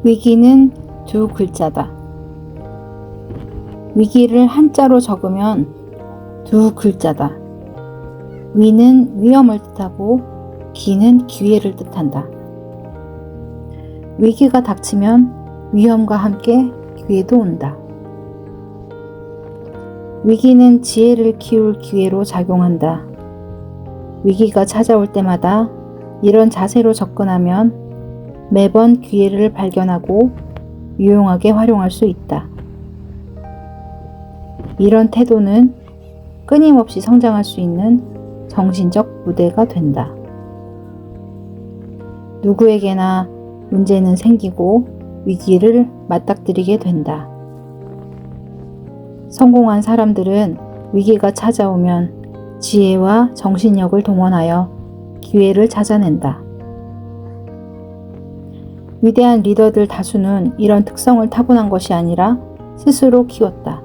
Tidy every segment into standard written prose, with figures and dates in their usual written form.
위기는 두 글자다. 위기를 한자로 적으면 두 글자다. 위는 위험을 뜻하고 기는 기회를 뜻한다. 위기가 닥치면 위험과 함께 기회도 온다. 위기는 지혜를 키울 기회로 작용한다. 위기가 찾아올 때마다 이런 자세로 접근하면 매번 기회를 발견하고 유용하게 활용할 수 있다. 이런 태도는 끊임없이 성장할 수 있는 정신적 무대가 된다. 누구에게나 문제는 생기고 위기를 맞닥뜨리게 된다. 성공한 사람들은 위기가 찾아오면 지혜와 정신력을 동원하여 기회를 찾아낸다. 위대한 리더들 다수는 이런 특성을 타고난 것이 아니라 스스로 키웠다.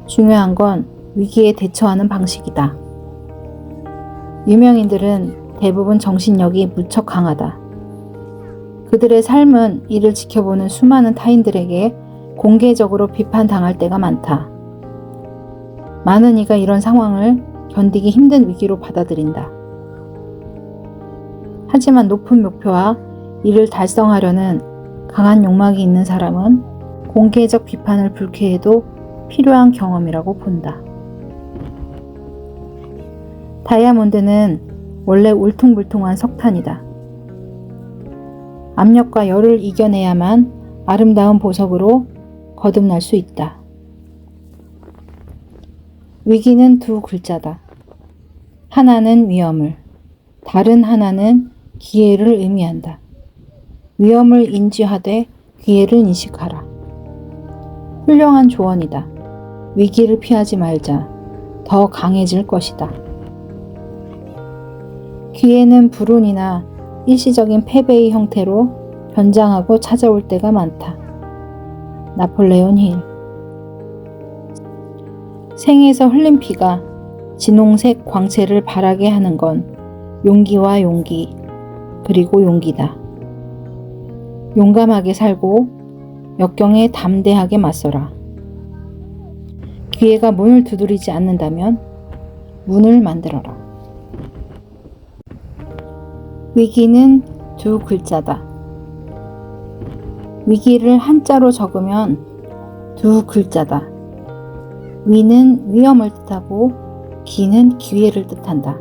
중요한 건 위기에 대처하는 방식이다. 유명인들은 대부분 정신력이 무척 강하다. 그들의 삶은 이를 지켜보는 수많은 타인들에게 공개적으로 비판당할 때가 많다. 많은 이가 이런 상황을 견디기 힘든 위기로 받아들인다. 하지만 높은 목표와 이를 달성하려는 강한 욕망이 있는 사람은 공개적 비판을 불쾌해도 필요한 경험이라고 본다. 다이아몬드는 원래 울퉁불퉁한 석탄이다. 압력과 열을 이겨내야만 아름다운 보석으로 거듭날 수 있다. 위기는 두 글자다. 하나는 위험을, 다른 하나는 기회를 의미한다. 위험을 인지하되 기회를 인식하라. 훌륭한 조언이다. 위기를 피하지 말자. 더 강해질 것이다. 기회는 불운이나 일시적인 패배의 형태로 변장하고 찾아올 때가 많다. 나폴레온 힐. 생에서 흘린 피가 진홍색 광채를 바라게 하는 건 용기와 용기, 그리고 용기다. 용감하게 살고 역경에 담대하게 맞서라. 기회가 문을 두드리지 않는다면 문을 만들어라. 위기는 두 글자다. 위기를 한자로 적으면 두 글자다. 위는 위험을 뜻하고 기는 기회를 뜻한다.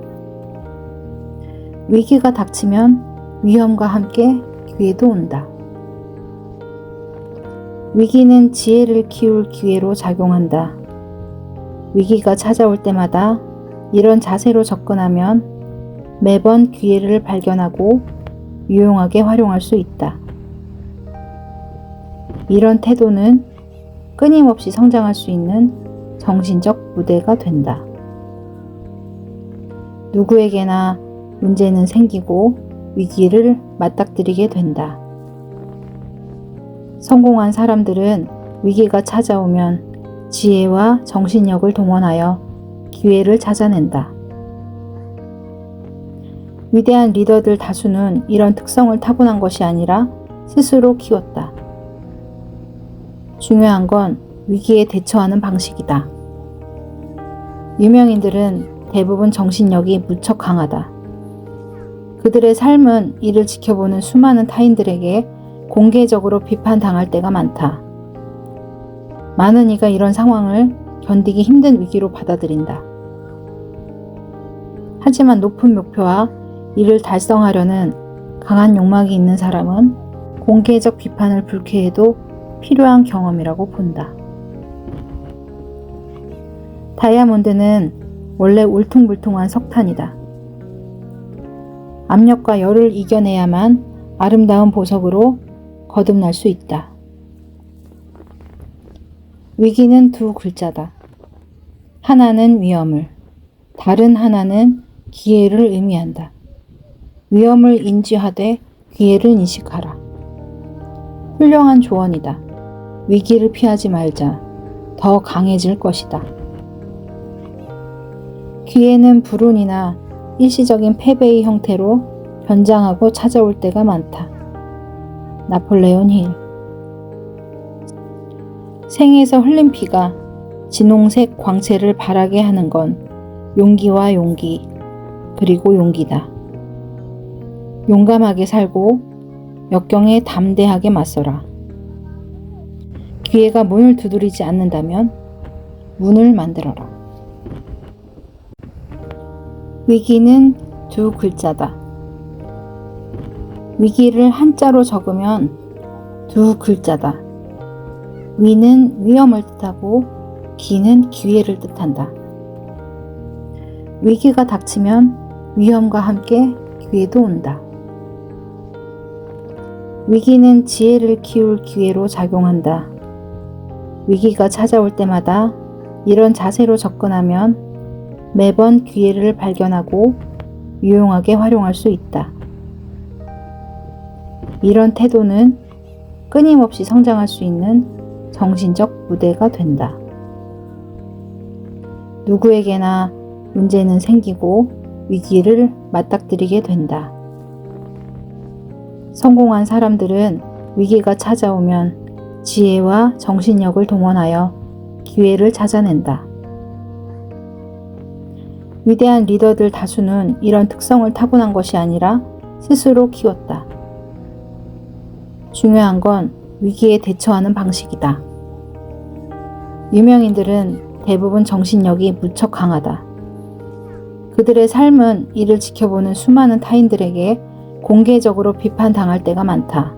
위기가 닥치면 위험과 함께 기회도 온다. 위기는 지혜를 키울 기회로 작용한다. 위기가 찾아올 때마다 이런 자세로 접근하면 매번 기회를 발견하고 유용하게 활용할 수 있다. 이런 태도는 끊임없이 성장할 수 있는 정신적 무대가 된다. 누구에게나 문제는 생기고 위기를 맞닥뜨리게 된다. 성공한 사람들은 위기가 찾아오면 지혜와 정신력을 동원하여 기회를 찾아낸다. 위대한 리더들 다수는 이런 특성을 타고난 것이 아니라 스스로 키웠다. 중요한 건 위기에 대처하는 방식이다. 유명인들은 대부분 정신력이 무척 강하다. 그들의 삶은 이를 지켜보는 수많은 타인들에게 공개적으로 비판당할 때가 많다. 많은 이가 이런 상황을 견디기 힘든 위기로 받아들인다. 하지만 높은 목표와 이를 달성하려는 강한 욕망이 있는 사람은 공개적 비판을 불쾌해도 필요한 경험이라고 본다. 다이아몬드는 원래 울퉁불퉁한 석탄이다. 압력과 열을 이겨내야만 아름다운 보석으로 거듭날 수 있다. 위기는 두 글자다. 하나는 위험을, 다른 하나는 기회를 의미한다. 위험을 인지하되 기회를 인식하라. 훌륭한 조언이다. 위기를 피하지 말자. 더 강해질 것이다. 기회는 불운이나 일시적인 패배의 형태로 변장하고 찾아올 때가 많다. 나폴레온 힐. 생에서 흘린 피가 진홍색 광채를 발하게 하는 건 용기와 용기, 그리고 용기다. 용감하게 살고 역경에 담대하게 맞서라. 기회가 문을 두드리지 않는다면 문을 만들어라. 위기는 두 글자다. 위기를 한자로 적으면 두 글자다. 위는 위험을 뜻하고 기는 기회를 뜻한다. 위기가 닥치면 위험과 함께 기회도 온다. 위기는 지혜를 키울 기회로 작용한다. 위기가 찾아올 때마다 이런 자세로 접근하면 매번 기회를 발견하고 유용하게 활용할 수 있다. 이런 태도는 끊임없이 성장할 수 있는 정신적 무대가 된다. 누구에게나 문제는 생기고 위기를 맞닥뜨리게 된다. 성공한 사람들은 위기가 찾아오면 지혜와 정신력을 동원하여 기회를 찾아낸다. 위대한 리더들 다수는 이런 특성을 타고난 것이 아니라 스스로 키웠다. 중요한 건 위기에 대처하는 방식이다. 유명인들은 대부분 정신력이 무척 강하다. 그들의 삶은 이를 지켜보는 수많은 타인들에게 공개적으로 비판당할 때가 많다.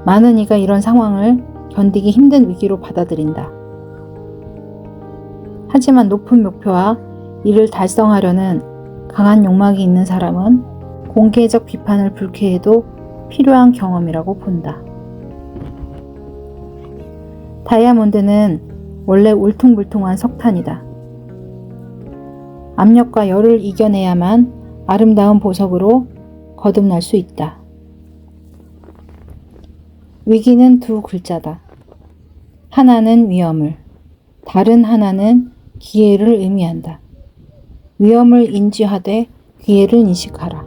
많은 이가 이런 상황을 견디기 힘든 위기로 받아들인다. 하지만 높은 목표와 이를 달성하려는 강한 욕망이 있는 사람은 공개적 비판을 불쾌해도 필요한 경험이라고 본다. 다이아몬드는 원래 울퉁불퉁한 석탄이다. 압력과 열을 이겨내야만 아름다운 보석으로 거듭날 수 있다. 위기는 두 글자다. 하나는 위험을, 다른 하나는 기회를 의미한다. 위험을 인지하되 기회를 인식하라.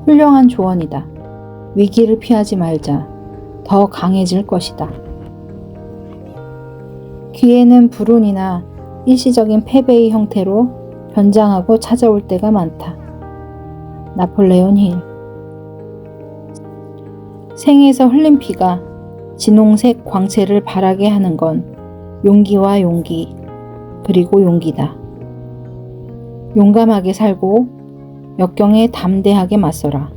훌륭한 조언이다. 위기를 피하지 말자. 더 강해질 것이다. 기회는 불운이나 일시적인 패배의 형태로 변장하고 찾아올 때가 많다. 나폴레온 힐. 생에서 흘린 피가 진홍색 광채를 발하게 하는 건 용기와 용기, 그리고 용기다. 용감하게 살고 역경에 담대하게 맞서라.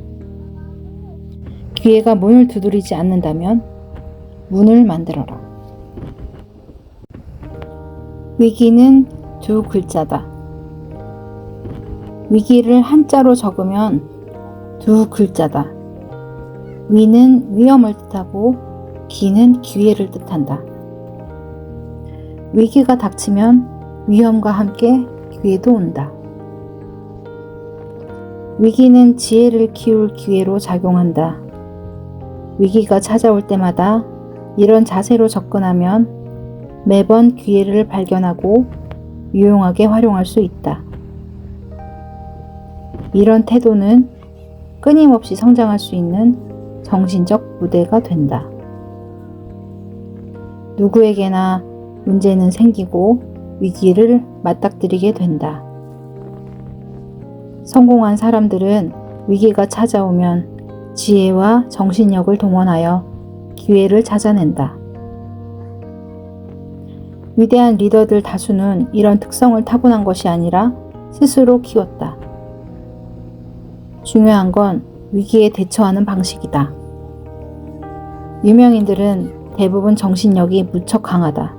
기회가 문을 두드리지 않는다면 문을 만들어라. 위기는 두 글자다. 위기를 한자로 적으면 두 글자다. 위는 위험을 뜻하고 기는 기회를 뜻한다. 위기가 닥치면 위험과 함께 기회도 온다. 위기는 지혜를 키울 기회로 작용한다. 위기가 찾아올 때마다 이런 자세로 접근하면 매번 기회를 발견하고 유용하게 활용할 수 있다. 이런 태도는 끊임없이 성장할 수 있는 정신적 무대가 된다. 누구에게나 문제는 생기고 위기를 맞닥뜨리게 된다. 성공한 사람들은 위기가 찾아오면 지혜와 정신력을 동원하여 기회를 찾아낸다. 위대한 리더들 다수는 이런 특성을 타고난 것이 아니라 스스로 키웠다. 중요한 건 위기에 대처하는 방식이다. 유명인들은 대부분 정신력이 무척 강하다.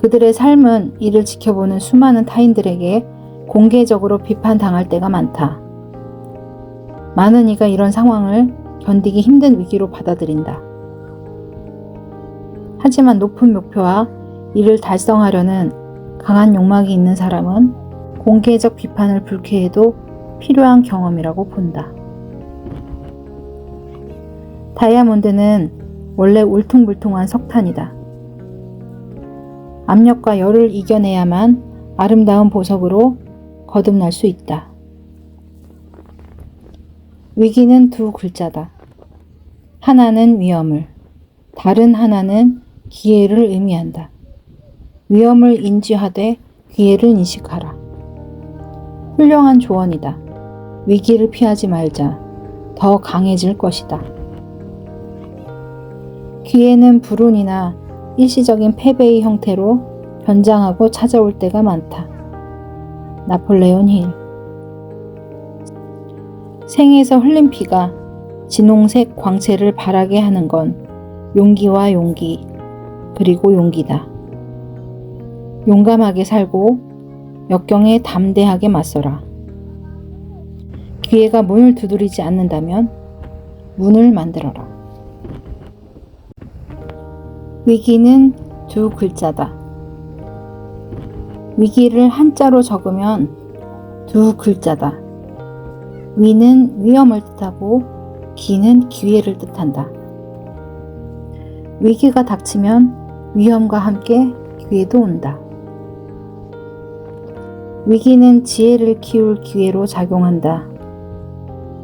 그들의 삶은 이를 지켜보는 수많은 타인들에게 공개적으로 비판당할 때가 많다. 많은 이가 이런 상황을 견디기 힘든 위기로 받아들인다. 하지만 높은 목표와 이를 달성하려는 강한 욕망이 있는 사람은 공개적 비판을 불쾌해도 필요한 경험이라고 본다. 다이아몬드는 원래 울퉁불퉁한 석탄이다. 압력과 열을 이겨내야만 아름다운 보석으로 거듭날 수 있다. 위기는 두 글자다. 하나는 위험을, 다른 하나는 기회를 의미한다. 위험을 인지하되 기회를 인식하라. 훌륭한 조언이다. 위기를 피하지 말자. 더 강해질 것이다. 기회는 불운이나 일시적인 패배의 형태로 변장하고 찾아올 때가 많다. 나폴레온 힐. 생에서 흘린 피가 진홍색 광채를 바라게 하는 건 용기와 용기, 그리고 용기다. 용감하게 살고 역경에 담대하게 맞서라. 기회가 문을 두드리지 않는다면 문을 만들어라. 위기는 두 글자다. 위기를 한자로 적으면 두 글자다. 위는 위험을 뜻하고 기는 기회를 뜻한다. 위기가 닥치면 위험과 함께 기회도 온다. 위기는 지혜를 키울 기회로 작용한다.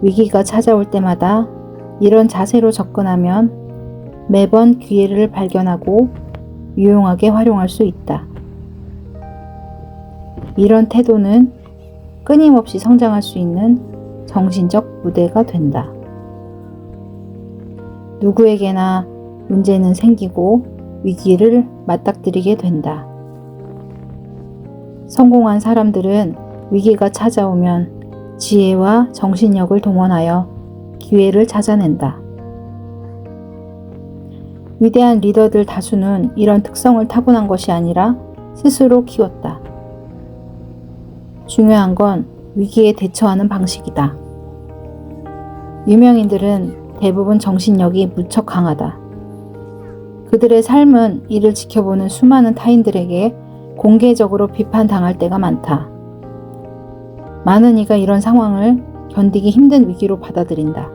위기가 찾아올 때마다 이런 자세로 접근하면 매번 기회를 발견하고 유용하게 활용할 수 있다. 이런 태도는 끊임없이 성장할 수 있는 정신적 무대가 된다. 누구에게나 문제는 생기고 위기를 맞닥뜨리게 된다. 성공한 사람들은 위기가 찾아오면 지혜와 정신력을 동원하여 기회를 찾아낸다. 위대한 리더들 다수는 이런 특성을 타고난 것이 아니라 스스로 키웠다. 중요한 건 위기에 대처하는 방식이다. 유명인들은 대부분 정신력이 무척 강하다. 그들의 삶은 이를 지켜보는 수많은 타인들에게 공개적으로 비판당할 때가 많다. 많은 이가 이런 상황을 견디기 힘든 위기로 받아들인다.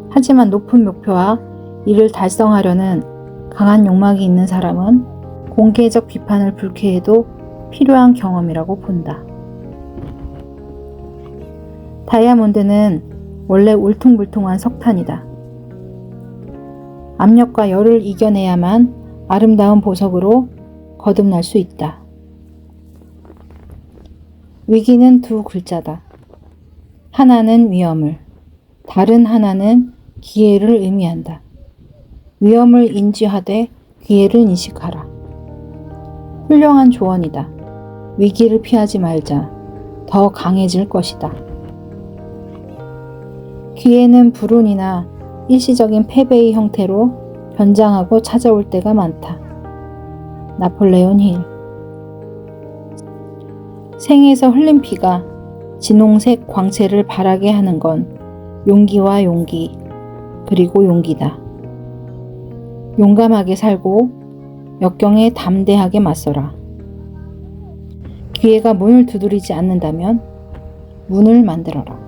하지만 높은 목표와 이를 달성하려는 강한 욕망이 있는 사람은 공개적 비판을 불쾌해도 필요한 경험이라고 본다. 다이아몬드는 원래 울퉁불퉁한 석탄이다. 압력과 열을 이겨내야만 아름다운 보석으로 거듭날 수 있다. 위기는 두 글자다. 하나는 위험을, 다른 하나는 기회를 의미한다. 위험을 인지하되 기회를 인식하라. 훌륭한 조언이다. 위기를 피하지 말자. 더 강해질 것이다. 기회는 불운이나 일시적인 패배의 형태로 변장하고 찾아올 때가 많다. 나폴레온 힐. 생에서 흘린 피가 진홍색 광채를 바라게 하는 건 용기와 용기, 그리고 용기다. 용감하게 살고 역경에 담대하게 맞서라. 기회가 문을 두드리지 않는다면 문을 만들어라.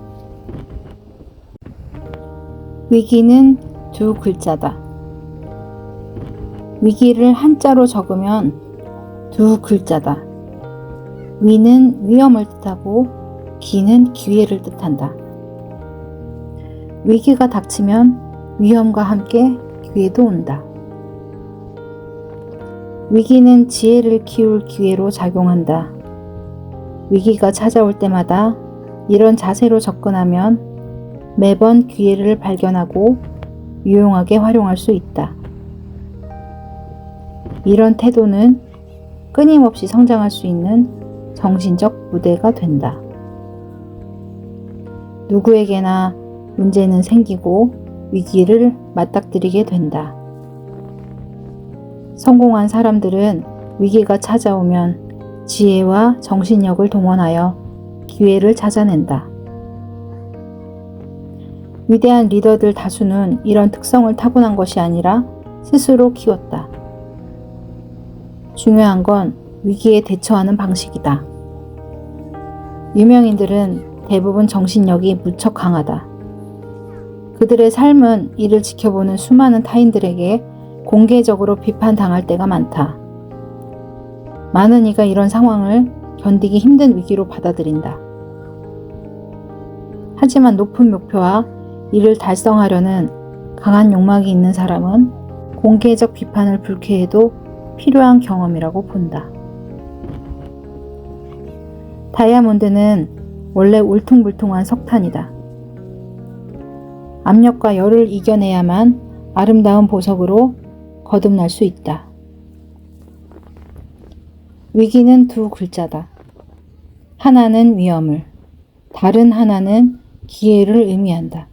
위기는 두 글자다. 위기를 한자로 적으면 두 글자다. 위는 위험을 뜻하고 기는 기회를 뜻한다. 위기가 닥치면 위험과 함께 기회도 온다. 위기는 지혜를 키울 기회로 작용한다. 위기가 찾아올 때마다 이런 자세로 접근하면 매번 기회를 발견하고 유용하게 활용할 수 있다. 이런 태도는 끊임없이 성장할 수 있는 정신적 무대가 된다. 누구에게나 문제는 생기고 위기를 맞닥뜨리게 된다. 성공한 사람들은 위기가 찾아오면 지혜와 정신력을 동원하여 기회를 찾아낸다. 위대한 리더들 다수는 이런 특성을 타고난 것이 아니라 스스로 키웠다. 중요한 건 위기에 대처하는 방식이다. 유명인들은 대부분 정신력이 무척 강하다. 그들의 삶은 이를 지켜보는 수많은 타인들에게 공개적으로 비판당할 때가 많다. 많은 이가 이런 상황을 견디기 힘든 위기로 받아들인다. 하지만 높은 목표와 이를 달성하려는 강한 욕망이 있는 사람은 공개적 비판을 불쾌해도 필요한 경험이라고 본다. 다이아몬드는 원래 울퉁불퉁한 석탄이다. 압력과 열을 이겨내야만 아름다운 보석으로 거듭날 수 있다. 위기는 두 글자다. 하나는 위험을, 다른 하나는 기회를 의미한다.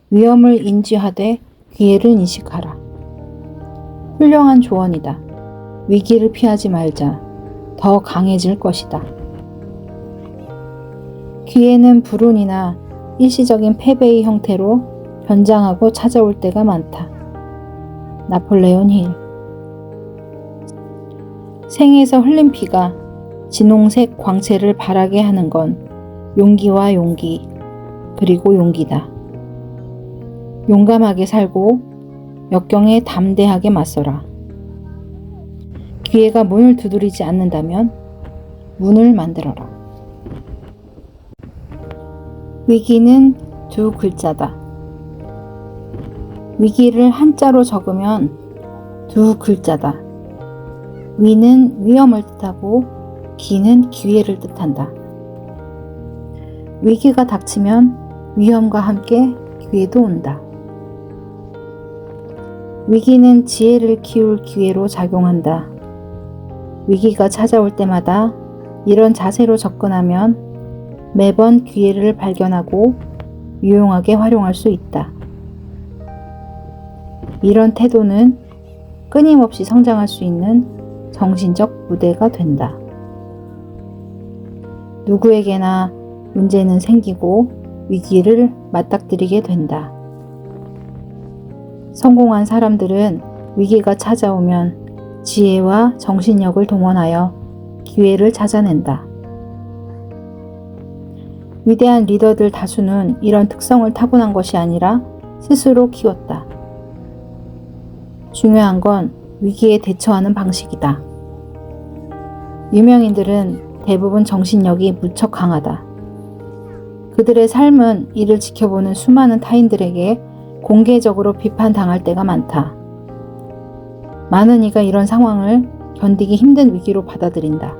위험을 인지하되 기회를 인식하라. 훌륭한 조언이다. 위기를 피하지 말자. 더 강해질 것이다. 기회는 불운이나 일시적인 패배의 형태로 변장하고 찾아올 때가 많다. 나폴레온 힐. 생에서 흘린 피가 진홍색 광채를 바라게 하는 건 용기와 용기, 그리고 용기다. 용감하게 살고 역경에 담대하게 맞서라. 기회가 문을 두드리지 않는다면 문을 만들어라. 위기는 두 글자다. 위기를 한자로 적으면 두 글자다. 위는 위험을 뜻하고 기는 기회를 뜻한다. 위기가 닥치면 위험과 함께 기회도 온다. 위기는 지혜를 키울 기회로 작용한다. 위기가 찾아올 때마다 이런 자세로 접근하면 매번 기회를 발견하고 유용하게 활용할 수 있다. 이런 태도는 끊임없이 성장할 수 있는 정신적 무대가 된다. 누구에게나 문제는 생기고 위기를 맞닥뜨리게 된다. 성공한 사람들은 위기가 찾아오면 지혜와 정신력을 동원하여 기회를 찾아낸다. 위대한 리더들 다수는 이런 특성을 타고난 것이 아니라 스스로 키웠다. 중요한 건 위기에 대처하는 방식이다. 유명인들은 대부분 정신력이 무척 강하다. 그들의 삶은 이를 지켜보는 수많은 타인들에게 공개적으로 비판당할 때가 많다. 많은 이가 이런 상황을 견디기 힘든 위기로 받아들인다.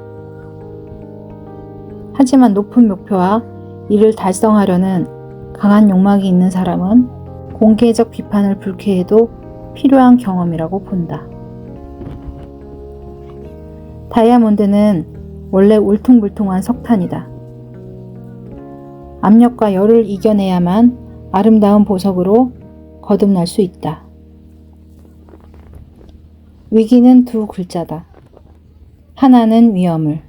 하지만 높은 목표와 이를 달성하려는 강한 욕망이 있는 사람은 공개적 비판을 불쾌해도 필요한 경험이라고 본다. 다이아몬드는 원래 울퉁불퉁한 석탄이다. 압력과 열을 이겨내야만 아름다운 보석으로 거듭날 수 있다. 위기는 두 글자다. 하나는 위험을,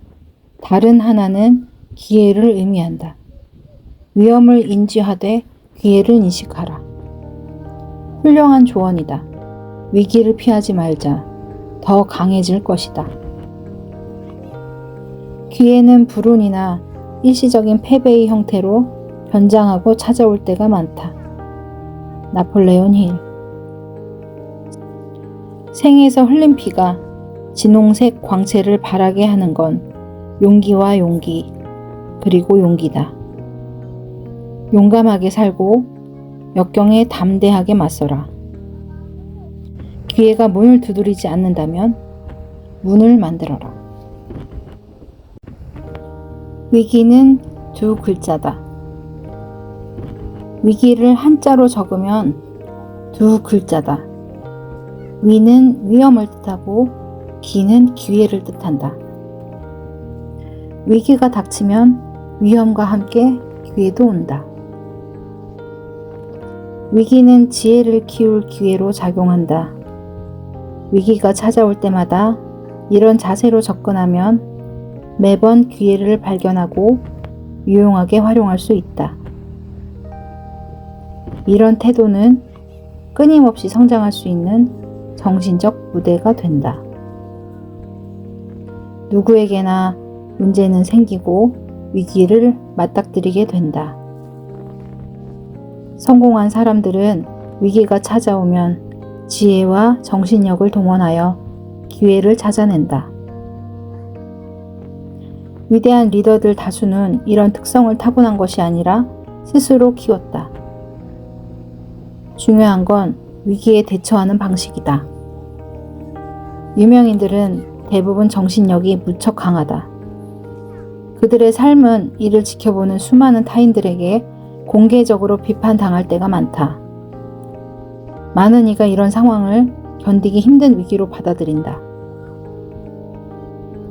다른 하나는 기회를 의미한다. 위험을 인지하되 기회를 인식하라. 훌륭한 조언이다. 위기를 피하지 말자. 더 강해질 것이다. 기회는 불운이나 일시적인 패배의 형태로 변장하고 찾아올 때가 많다. 나폴레온 힐. 생에서 흘린 피가 진홍색 광채를 바라게 하는 건 용기와 용기, 그리고 용기다. 용감하게 살고 역경에 담대하게 맞서라. 기회가 문을 두드리지 않는다면 문을 만들어라. 위기는 두 글자다. 위기를 한자로 적으면 두 글자다. 위는 위험을 뜻하고 기는 기회를 뜻한다. 위기가 닥치면 위험과 함께 기회도 온다. 위기는 지혜를 키울 기회로 작용한다. 위기가 찾아올 때마다 이런 자세로 접근하면 매번 기회를 발견하고 유용하게 활용할 수 있다. 이런 태도는 끊임없이 성장할 수 있는 정신적 무대가 된다. 누구에게나 문제는 생기고 위기를 맞닥뜨리게 된다. 성공한 사람들은 위기가 찾아오면 지혜와 정신력을 동원하여 기회를 찾아낸다. 위대한 리더들 다수는 이런 특성을 타고난 것이 아니라 스스로 키웠다. 중요한 건 위기에 대처하는 방식이다. 유명인들은 대부분 정신력이 무척 강하다. 그들의 삶은 이를 지켜보는 수많은 타인들에게 공개적으로 비판당할 때가 많다. 많은 이가 이런 상황을 견디기 힘든 위기로 받아들인다.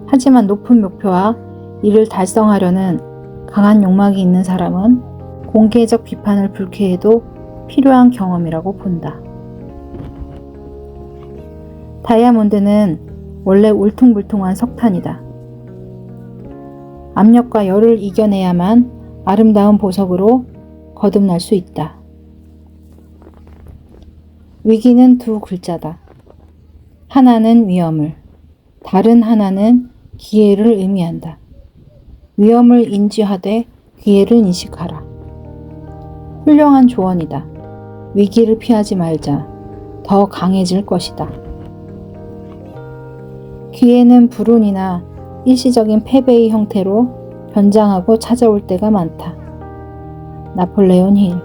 하지만 높은 목표와 이를 달성하려는 강한 욕망이 있는 사람은 공개적 비판을 불쾌해도 필요한 경험이라고 본다. 다이아몬드는 원래 울퉁불퉁한 석탄이다. 압력과 열을 이겨내야만 아름다운 보석으로 거듭날 수 있다. 위기는 두 글자다. 하나는 위험을, 다른 하나는 기회를 의미한다. 위험을 인지하되 기회를 인식하라. 훌륭한 조언이다. 위기를 피하지 말자. 더 강해질 것이다. 기회는 불운이나 일시적인 패배의 형태로 변장하고 찾아올 때가 많다. 나폴레온 힐.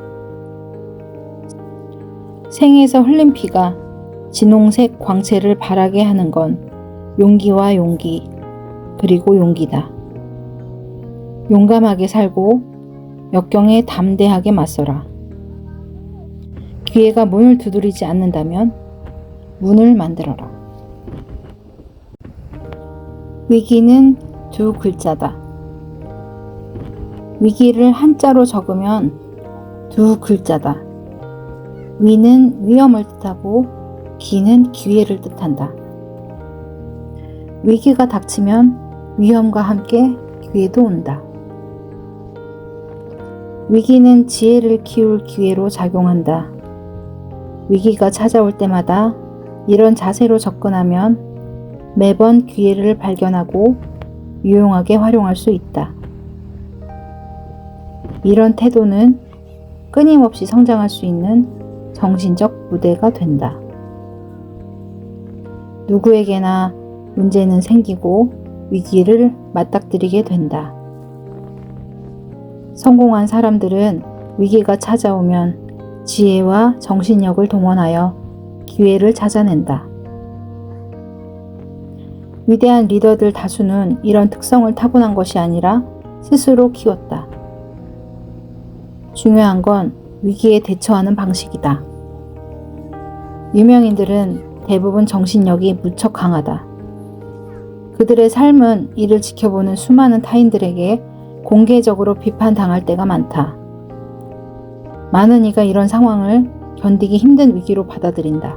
생에서 흘린 피가 진홍색 광채를 발하게 하는 건 용기와 용기, 그리고 용기다. 용감하게 살고 역경에 담대하게 맞서라. 기회가 문을 두드리지 않는다면 문을 만들어라. 위기는 두 글자다. 위기를 한자로 적으면 두 글자다. 위는 위험을 뜻하고 기는 기회를 뜻한다. 위기가 닥치면 위험과 함께 기회도 온다. 위기는 지혜를 키울 기회로 작용한다. 위기가 찾아올 때마다 이런 자세로 접근하면 매번 기회를 발견하고 유용하게 활용할 수 있다. 이런 태도는 끊임없이 성장할 수 있는 정신적 무대가 된다. 누구에게나 문제는 생기고 위기를 맞닥뜨리게 된다. 성공한 사람들은 위기가 찾아오면 지혜와 정신력을 동원하여 기회를 찾아낸다. 위대한 리더들 다수는 이런 특성을 타고난 것이 아니라 스스로 키웠다. 중요한 건 위기에 대처하는 방식이다. 유명인들은 대부분 정신력이 무척 강하다. 그들의 삶은 이를 지켜보는 수많은 타인들에게 공개적으로 비판당할 때가 많다. 많은 이가 이런 상황을 견디기 힘든 위기로 받아들인다.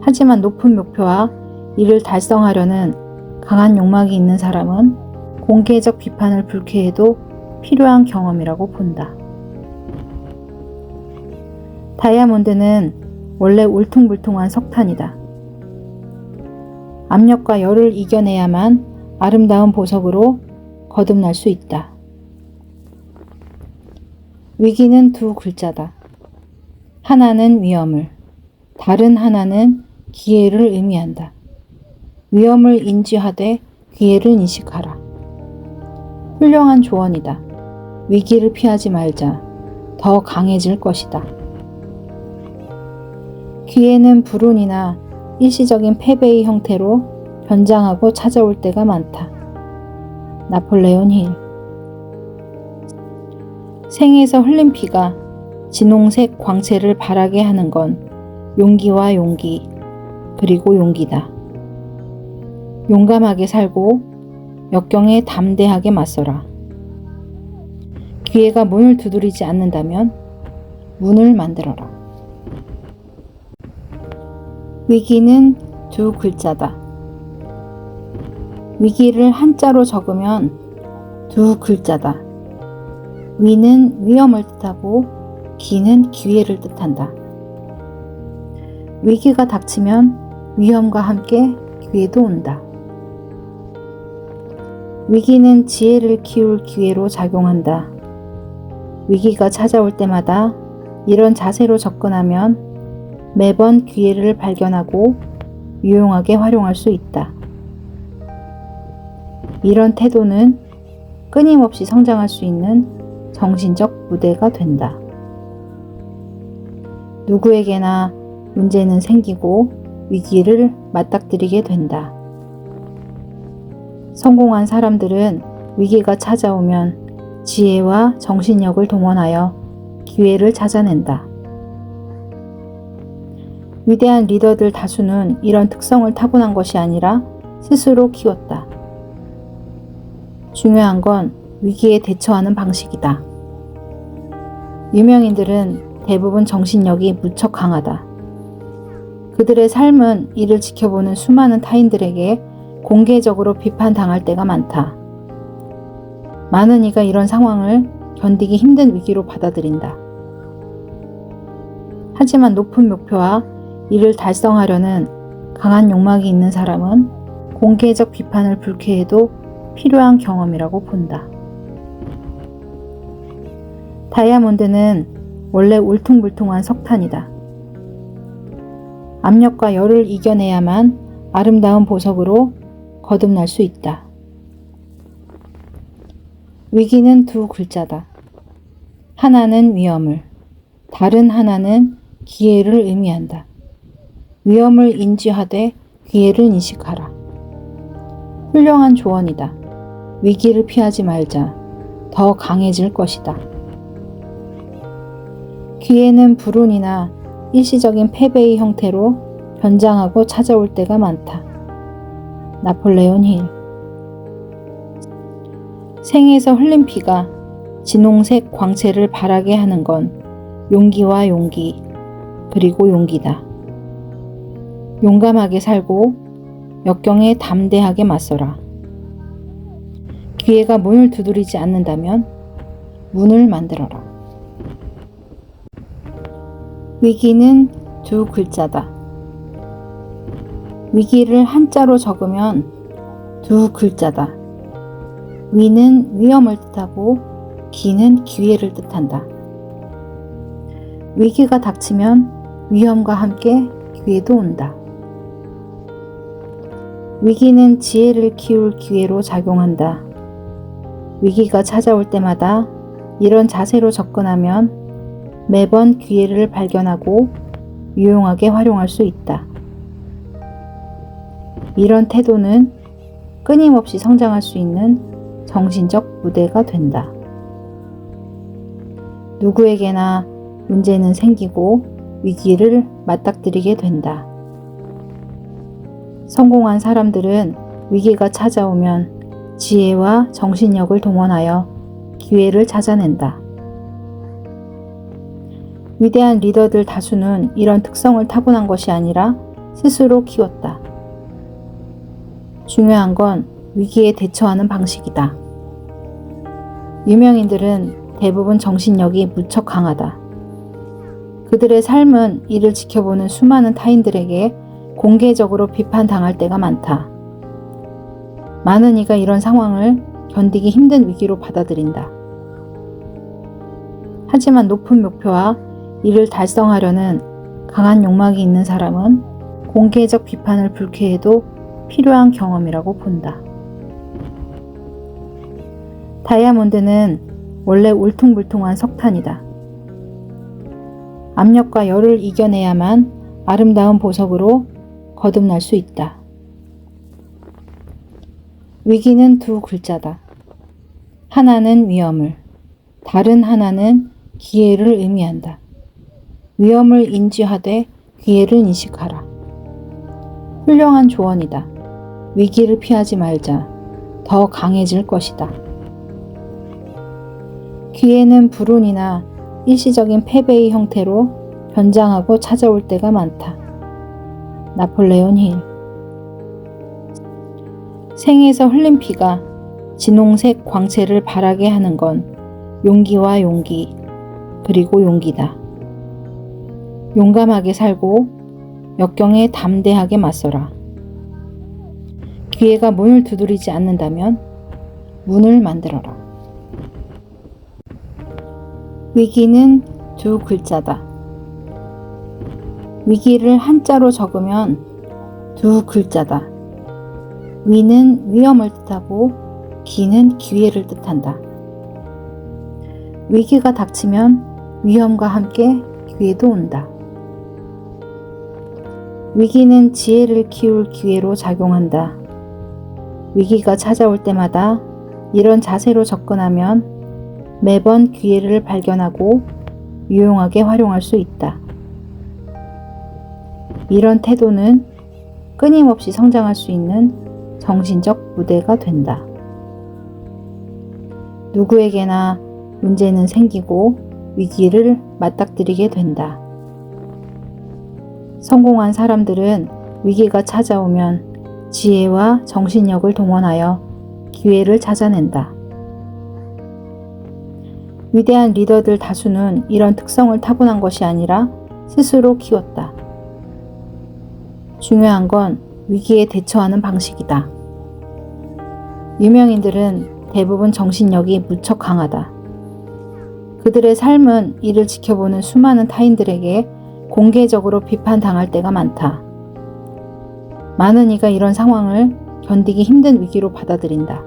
하지만 높은 목표와 이를 달성하려는 강한 욕망이 있는 사람은 공개적 비판을 불쾌해도 필요한 경험이라고 본다. 다이아몬드는 원래 울퉁불퉁한 석탄이다. 압력과 열을 이겨내야만 아름다운 보석으로 거듭날 수 있다. 위기는 두 글자다. 하나는 위험을, 다른 하나는 기회를 의미한다. 위험을 인지하되 기회를 인식하라. 훌륭한 조언이다. 위기를 피하지 말자. 더 강해질 것이다. 기회는 불운이나 일시적인 패배의 형태로 변장하고 찾아올 때가 많다. 나폴레온 힐. 생에서 흘린 피가 진홍색 광채를 발하게 하는 건 용기와 용기, 그리고 용기다. 용감하게 살고 역경에 담대하게 맞서라. 기회가 문을 두드리지 않는다면 문을 만들어라. 위기는 두 글자다. 위기를 한자로 적으면 두 글자다. 위는 위험을 뜻하고 기는 기회를 뜻한다. 위기가 닥치면 위험과 함께 기회도 온다. 위기는 지혜를 키울 기회로 작용한다. 위기가 찾아올 때마다 이런 자세로 접근하면 매번 기회를 발견하고 유용하게 활용할 수 있다. 이런 태도는 끊임없이 성장할 수 있는 정신적 무대가 된다. 누구에게나 문제는 생기고 위기를 맞닥뜨리게 된다. 성공한 사람들은 위기가 찾아오면 지혜와 정신력을 동원하여 기회를 찾아낸다. 위대한 리더들 다수는 이런 특성을 타고난 것이 아니라 스스로 키웠다. 중요한 건 위기에 대처하는 방식이다. 유명인들은 대부분 정신력이 무척 강하다. 그들의 삶은 이를 지켜보는 수많은 타인들에게 공개적으로 비판당할 때가 많다. 많은 이가 이런 상황을 견디기 힘든 위기로 받아들인다. 하지만 높은 목표와 이를 달성하려는 강한 욕망이 있는 사람은 공개적 비판을 불쾌해도 필요한 경험이라고 본다. 다이아몬드는 원래 울퉁불퉁한 석탄이다. 압력과 열을 이겨내야만 아름다운 보석으로 거듭날 수 있다. 위기는 두 글자다. 하나는 위험을, 다른 하나는 기회를 의미한다. 위험을 인지하되 기회를 인식하라. 훌륭한 조언이다. 위기를 피하지 말자. 더 강해질 것이다. 기회는 불운이나 일시적인 패배의 형태로 변장하고 찾아올 때가 많다. 나폴레온 힐. 생에서 흘린 피가 진홍색 광채를 바라게 하는 건 용기와 용기, 그리고 용기다. 용감하게 살고 역경에 담대하게 맞서라. 기회가 문을 두드리지 않는다면 문을 만들어라. 위기는 두 글자다. 위기를 한자로 적으면 두 글자다. 위는 위험을 뜻하고 기는 기회를 뜻한다. 위기가 닥치면 위험과 함께 기회도 온다. 위기는 지혜를 키울 기회로 작용한다. 위기가 찾아올 때마다 이런 자세로 접근하면 매번 기회를 발견하고 유용하게 활용할 수 있다. 이런 태도는 끊임없이 성장할 수 있는 정신적 무대가 된다. 누구에게나 문제는 생기고 위기를 맞닥뜨리게 된다. 성공한 사람들은 위기가 찾아오면 지혜와 정신력을 동원하여 기회를 찾아낸다. 위대한 리더들 다수는 이런 특성을 타고난 것이 아니라 스스로 키웠다. 중요한 건 위기에 대처하는 방식이다. 유명인들은 대부분 정신력이 무척 강하다. 그들의 삶은 이를 지켜보는 수많은 타인들에게 공개적으로 비판당할 때가 많다. 많은 이가 이런 상황을 견디기 힘든 위기로 받아들인다. 하지만 높은 목표와 이를 달성하려는 강한 욕망이 있는 사람은 공개적 비판을 불쾌해도 필요한 경험이라고 본다. 다이아몬드는 원래 울퉁불퉁한 석탄이다. 압력과 열을 이겨내야만 아름다운 보석으로 거듭날 수 있다. 위기는 두 글자다. 하나는 위험을, 다른 하나는 기회를 의미한다. 위험을 인지하되 기회를 인식하라. 훌륭한 조언이다. 위기를 피하지 말자. 더 강해질 것이다. 기회는 불운이나 일시적인 패배의 형태로 변장하고 찾아올 때가 많다. 나폴레온 힐. 생에서 흘린 피가 진홍색 광채를 바라게 하는 건 용기와 용기, 그리고 용기다. 용감하게 살고 역경에 담대하게 맞서라. 기회가 문을 두드리지 않는다면 문을 만들어라. 위기는 두 글자다. 위기를 한자로 적으면 두 글자다. 위는 위험을 뜻하고 기는 기회를 뜻한다. 위기가 닥치면 위험과 함께 기회도 온다. 위기는 지혜를 키울 기회로 작용한다. 위기가 찾아올 때마다 이런 자세로 접근하면 매번 기회를 발견하고 유용하게 활용할 수 있다. 이런 태도는 끊임없이 성장할 수 있는 정신적 무대가 된다. 누구에게나 문제는 생기고 위기를 맞닥뜨리게 된다. 성공한 사람들은 위기가 찾아오면 지혜와 정신력을 동원하여 기회를 찾아낸다. 위대한 리더들 다수는 이런 특성을 타고난 것이 아니라 스스로 키웠다. 중요한 건 위기에 대처하는 방식이다. 유명인들은 대부분 정신력이 무척 강하다. 그들의 삶은 이를 지켜보는 수많은 타인들에게 공개적으로 비판당할 때가 많다. 많은 이가 이런 상황을 견디기 힘든 위기로 받아들인다.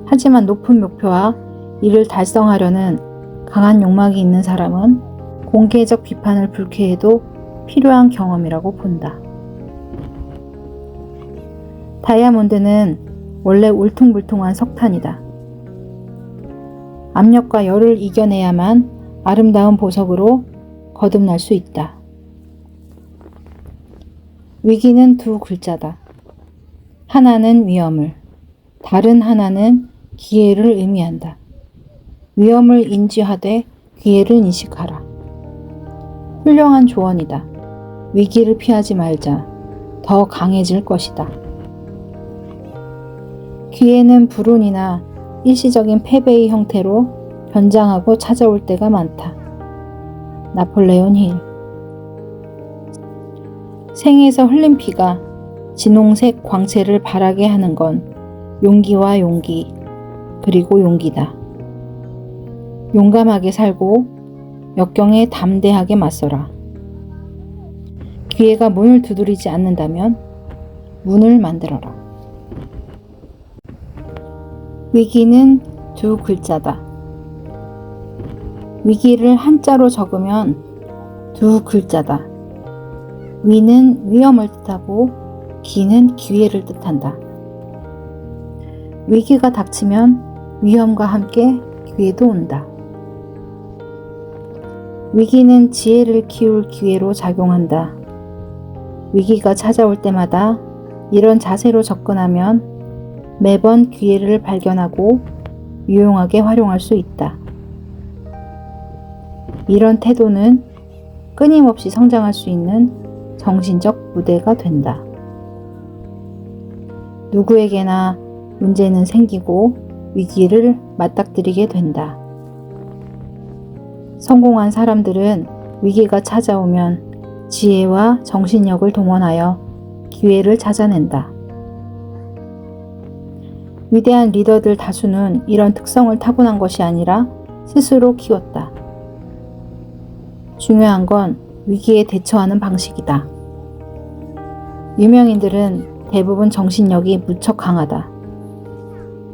하지만 높은 목표와 이를 달성하려는 강한 욕망이 있는 사람은 공개적 비판을 불쾌해도 필요한 경험이라고 본다. 다이아몬드는 원래 울퉁불퉁한 석탄이다. 압력과 열을 이겨내야만 아름다운 보석으로 거듭날 수 있다. 위기는 두 글자다. 하나는 위험을, 다른 하나는 기회를 의미한다. 위험을 인지하되 기회를 인식하라. 훌륭한 조언이다. 위기를 피하지 말자. 더 강해질 것이다. 기회는 불운이나 일시적인 패배의 형태로 변장하고 찾아올 때가 많다. 나폴레온 힐. 생에서 흘린 피가 진홍색 광채를 바라게 하는 건 용기와 용기, 그리고 용기다. 용감하게 살고 역경에 담대하게 맞서라. 기회가 문을 두드리지 않는다면 문을 만들어라. 위기는 두 글자다. 위기를 한자로 적으면 두 글자다. 위는 위험을 뜻하고 기는 기회를 뜻한다. 위기가 닥치면 위험과 함께 기회도 온다. 위기는 지혜를 키울 기회로 작용한다. 위기가 찾아올 때마다 이런 자세로 접근하면 매번 기회를 발견하고 유용하게 활용할 수 있다. 이런 태도는 끊임없이 성장할 수 있는 정신적 무대가 된다. 누구에게나 문제는 생기고 위기를 맞닥뜨리게 된다. 성공한 사람들은 위기가 찾아오면 지혜와 정신력을 동원하여 기회를 찾아낸다. 위대한 리더들 다수는 이런 특성을 타고난 것이 아니라 스스로 키웠다. 중요한 건 위기에 대처하는 방식이다. 유명인들은 대부분 정신력이 무척 강하다.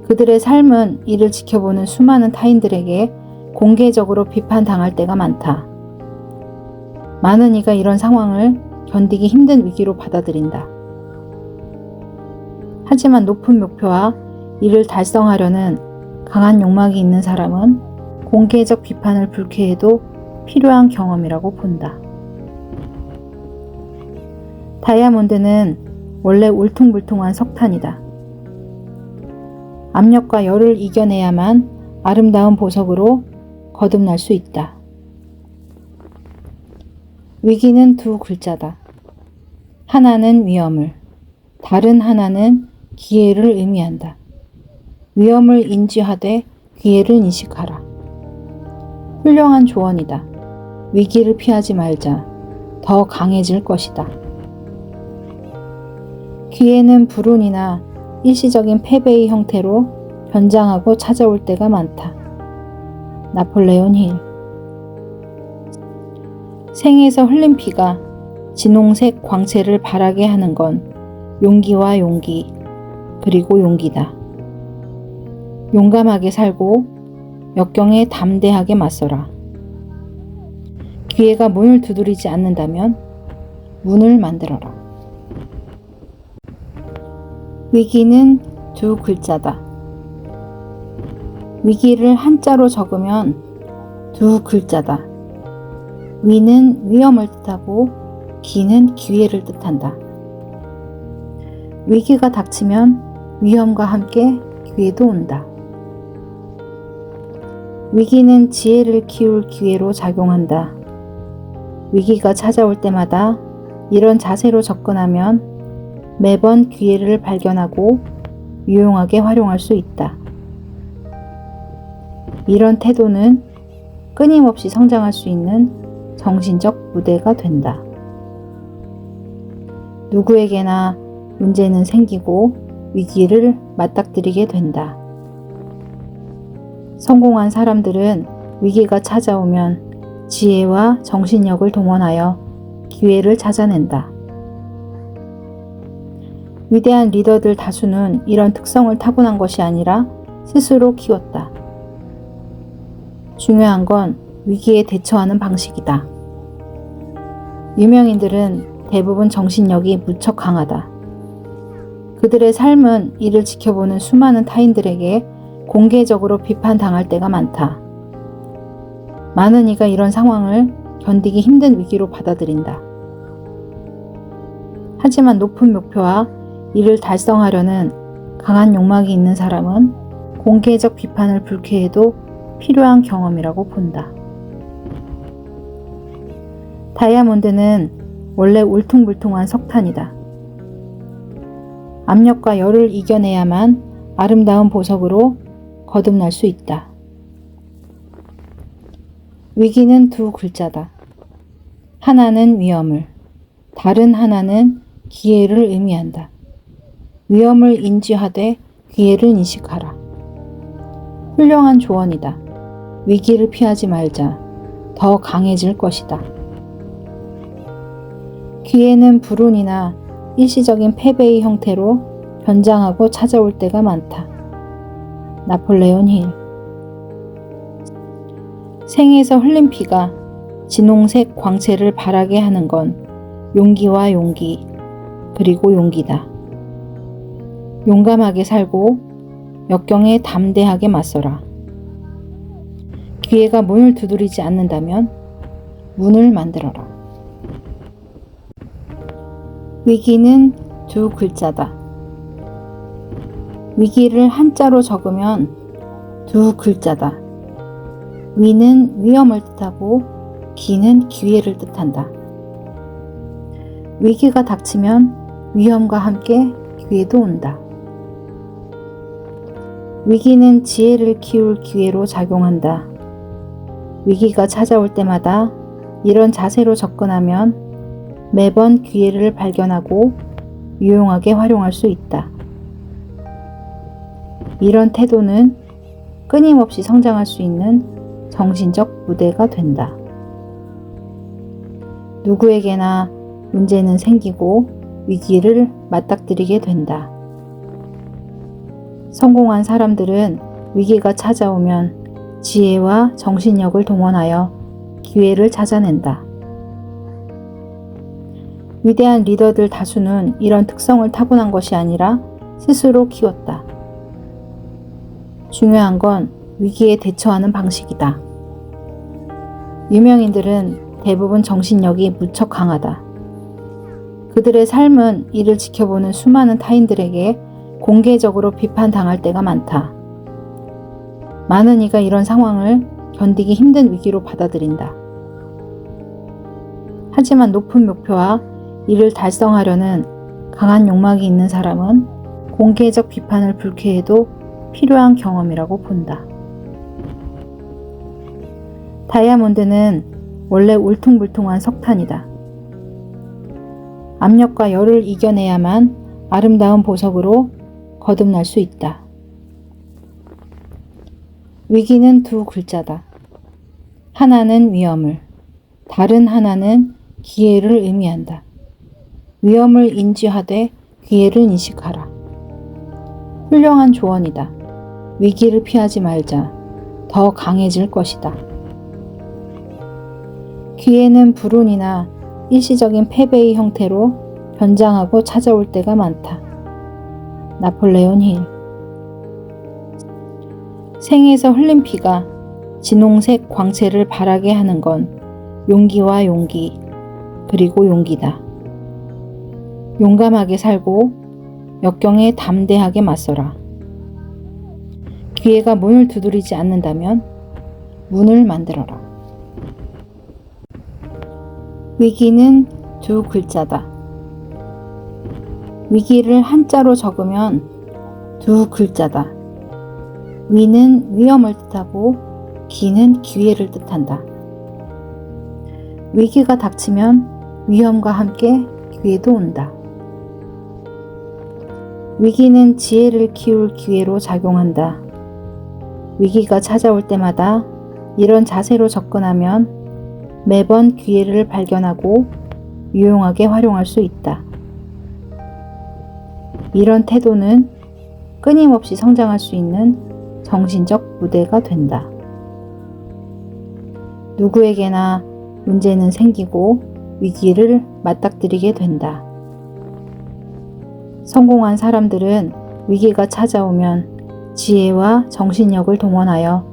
그들의 삶은 이를 지켜보는 수많은 타인들에게 공개적으로 비판당할 때가 많다. 많은 이가 이런 상황을 견디기 힘든 위기로 받아들인다. 하지만 높은 목표와 이를 달성하려는 강한 욕망이 있는 사람은 공개적 비판을 불쾌해도 필요한 경험이라고 본다. 다이아몬드는 원래 울퉁불퉁한 석탄이다. 압력과 열을 이겨내야만 아름다운 보석으로 거듭날 수 있다. 위기는 두 글자다. 하나는 위험을, 다른 하나는 기회를 의미한다. 위험을 인지하되 기회를 인식하라. 훌륭한 조언이다. 위기를 피하지 말자. 더 강해질 것이다. 기회는 불운이나 일시적인 패배의 형태로 변장하고 찾아올 때가 많다. 나폴레온 힐. 생에서 흘린 피가 진홍색 광채를 바라게 하는 건 용기와 용기, 그리고 용기다. 용감하게 살고 역경에 담대하게 맞서라. 기회가 문을 두드리지 않는다면 문을 만들어라. 위기는 두 글자다. 위기를 한자로 적으면 두 글자다. 위는 위험을 뜻하고 기는 기회를 뜻한다. 위기가 닥치면 위험과 함께 기회도 온다. 위기는 지혜를 키울 기회로 작용한다. 위기가 찾아올 때마다 이런 자세로 접근하면 매번 기회를 발견하고 유용하게 활용할 수 있다. 이런 태도는 끊임없이 성장할 수 있는 정신적 무대가 된다. 누구에게나 문제는 생기고 위기를 맞닥뜨리게 된다. 성공한 사람들은 위기가 찾아오면 지혜와 정신력을 동원하여 기회를 찾아낸다. 위대한 리더들 다수는 이런 특성을 타고난 것이 아니라 스스로 키웠다. 중요한 건 위기에 대처하는 방식이다. 유명인들은 대부분 정신력이 무척 강하다. 그들의 삶은 이를 지켜보는 수많은 타인들에게 공개적으로 비판당할 때가 많다. 많은 이가 이런 상황을 견디기 힘든 위기로 받아들인다. 하지만 높은 목표와 이를 달성하려는 강한 욕망이 있는 사람은 공개적 비판을 불쾌해도 필요한 경험이라고 본다. 다이아몬드는 원래 울퉁불퉁한 석탄이다. 압력과 열을 이겨내야만 아름다운 보석으로 거듭날 수 있다. 위기는 두 글자다. 하나는 위험을, 다른 하나는 기회를 의미한다. 위험을 인지하되 기회를 인식하라. 훌륭한 조언이다. 위기를 피하지 말자. 더 강해질 것이다. 기회는 불운이나 일시적인 패배의 형태로 변장하고 찾아올 때가 많다. 나폴레온 힐. 생에서 흘린 피가 진홍색 광채를 바라게 하는 건 용기와 용기, 그리고 용기다. 용감하게 살고 역경에 담대하게 맞서라. 기회가 문을 두드리지 않는다면 문을 만들어라. 위기는 두 글자다. 위기를 한자로 적으면 두 글자다. 위는 위험을 뜻하고 기는 기회를 뜻한다. 위기가 닥치면 위험과 함께 기회도 온다. 위기는 지혜를 키울 기회로 작용한다. 위기가 찾아올 때마다 이런 자세로 접근하면 매번 기회를 발견하고 유용하게 활용할 수 있다. 이런 태도는 끊임없이 성장할 수 있는 정신적 무대가 된다. 누구에게나 문제는 생기고 위기를 맞닥뜨리게 된다. 성공한 사람들은 위기가 찾아오면 지혜와 정신력을 동원하여 기회를 찾아낸다. 위대한 리더들 다수는 이런 특성을 타고난 것이 아니라 스스로 키웠다. 중요한 건 위기에 대처하는 방식이다. 유명인들은 대부분 정신력이 무척 강하다. 그들의 삶은 이를 지켜보는 수많은 타인들에게 공개적으로 비판당할 때가 많다. 많은 이가 이런 상황을 견디기 힘든 위기로 받아들인다. 하지만 높은 목표와 이를 달성하려는 강한 욕망이 있는 사람은 공개적 비판을 불쾌해도 필요한 경험이라고 본다. 다이아몬드는 원래 울퉁불퉁한 석탄이다. 압력과 열을 이겨내야만 아름다운 보석으로 거듭날 수 있다. 위기는 두 글자다. 하나는 위험을, 다른 하나는 기회를 의미한다. 위험을 인지하되 기회를 인식하라. 훌륭한 조언이다. 위기를 피하지 말자. 더 강해질 것이다. 기회는 불운이나 일시적인 패배의 형태로 변장하고 찾아올 때가 많다. 나폴레온 힐. 생에서 흘린 피가 진홍색 광채를 발하게 하는 건 용기와 용기, 그리고 용기다. 용감하게 살고 역경에 담대하게 맞서라. 기회가 문을 두드리지 않는다면 문을 만들어라. 위기는 두 글자다. 위기를 한자로 적으면 두 글자다. 위는 위험을 뜻하고 기는 기회를 뜻한다. 위기가 닥치면 위험과 함께 기회도 온다. 위기는 지혜를 키울 기회로 작용한다. 위기가 찾아올 때마다 이런 자세로 접근하면 매번 기회를 발견하고 유용하게 활용할 수 있다. 이런 태도는 끊임없이 성장할 수 있는 정신적 무대가 된다. 누구에게나 문제는 생기고 위기를 맞닥뜨리게 된다. 성공한 사람들은 위기가 찾아오면 지혜와 정신력을 동원하여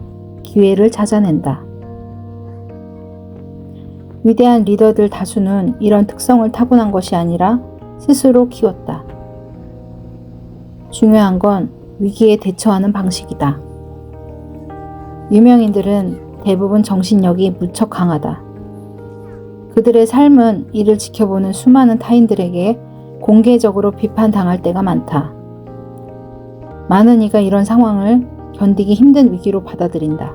기회를 찾아낸다. 위대한 리더들 다수는 이런 특성을 타고난 것이 아니라 스스로 키웠다. 중요한 건 위기에 대처하는 방식이다. 유명인들은 대부분 정신력이 무척 강하다. 그들의 삶은 이를 지켜보는 수많은 타인들에게 공개적으로 비판당할 때가 많다. 많은 이가 이런 상황을 견디기 힘든 위기로 받아들인다.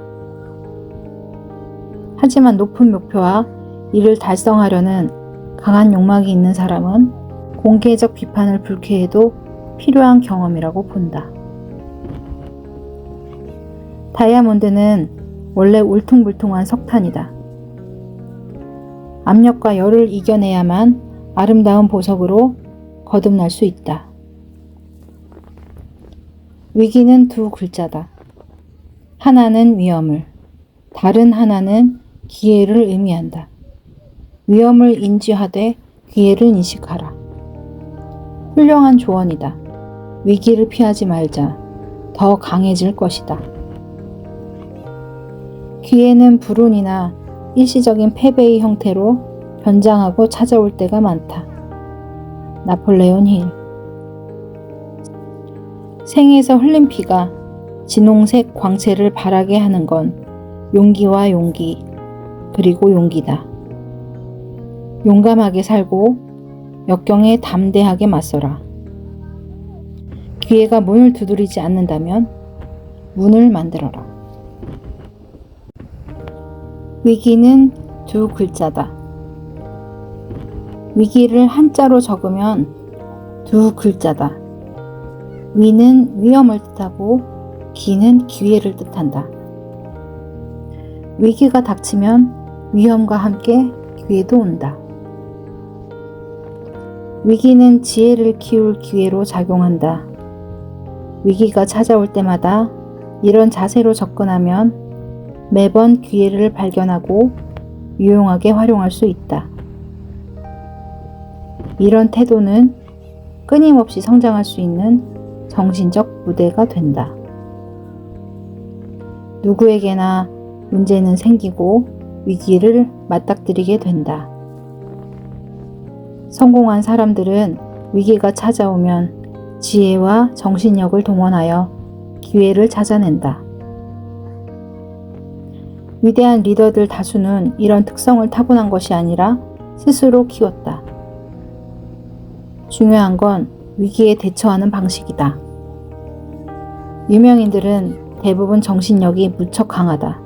하지만 높은 목표와 이를 달성하려는 강한 욕망이 있는 사람은 공개적 비판을 불쾌해도 필요한 경험이라고 본다. 다이아몬드는 원래 울퉁불퉁한 석탄이다. 압력과 열을 이겨내야만 아름다운 보석으로 거듭날 수 있다. 위기는 두 글자다. 하나는 위험을, 다른 하나는 기회를 의미한다. 위험을 인지하되 기회를 인식하라. 훌륭한 조언이다. 위기를 피하지 말자. 더 강해질 것이다. 기회는 불운이나 일시적인 패배의 형태로 변장하고 찾아올 때가 많다. 나폴레온 힐. 생에서 흘린 피가 진홍색 광채를 발하게 하는 건 용기와 용기, 그리고 용기다. 용감하게 살고 역경에 담대하게 맞서라. 기회가 문을 두드리지 않는다면 문을 만들어라. 위기는 두 글자다. 위기를 한자로 적으면 두 글자다. 위는 위험을 뜻하고 기는 기회를 뜻한다. 위기가 닥치면 위험과 함께 기회도 온다. 위기는 지혜를 키울 기회로 작용한다. 위기가 찾아올 때마다 이런 자세로 접근하면 매번 기회를 발견하고 유용하게 활용할 수 있다. 이런 태도는 끊임없이 성장할 수 있는 정신적 무대가 된다. 누구에게나 문제는 생기고 위기를 맞닥뜨리게 된다. 성공한 사람들은 위기가 찾아오면 지혜와 정신력을 동원하여 기회를 찾아낸다. 위대한 리더들 다수는 이런 특성을 타고난 것이 아니라 스스로 키웠다. 중요한 건 위기에 대처하는 방식이다. 유명인들은 대부분 정신력이 무척 강하다.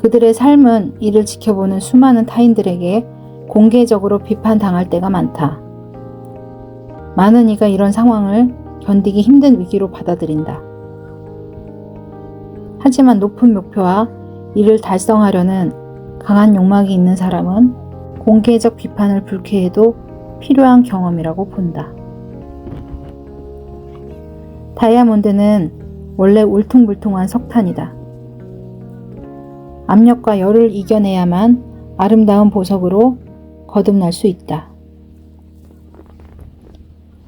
그들의 삶은 이를 지켜보는 수많은 타인들에게 공개적으로 비판당할 때가 많다. 많은 이가 이런 상황을 견디기 힘든 위기로 받아들인다. 하지만 높은 목표와 이를 달성하려는 강한 욕망이 있는 사람은 공개적 비판을 불쾌해도 필요한 경험이라고 본다. 다이아몬드는 원래 울퉁불퉁한 석탄이다. 압력과 열을 이겨내야만 아름다운 보석으로 거듭날 수 있다.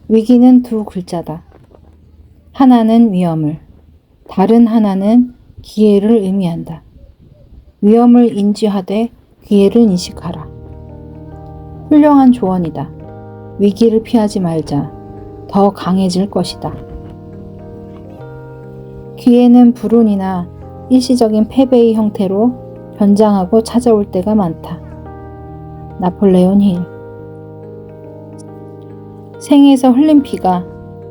위기는 두 글자다. 하나는 위험을, 다른 하나는 기회를 의미한다. 위험을 인지하되 기회를 인식하라. 훌륭한 조언이다. 위기를 피하지 말자. 더 강해질 것이다. 기회는 불운이나 일시적인 패배의 형태로 변장하고 찾아올 때가 많다. 나폴레온 힐. 생에서 흘린 피가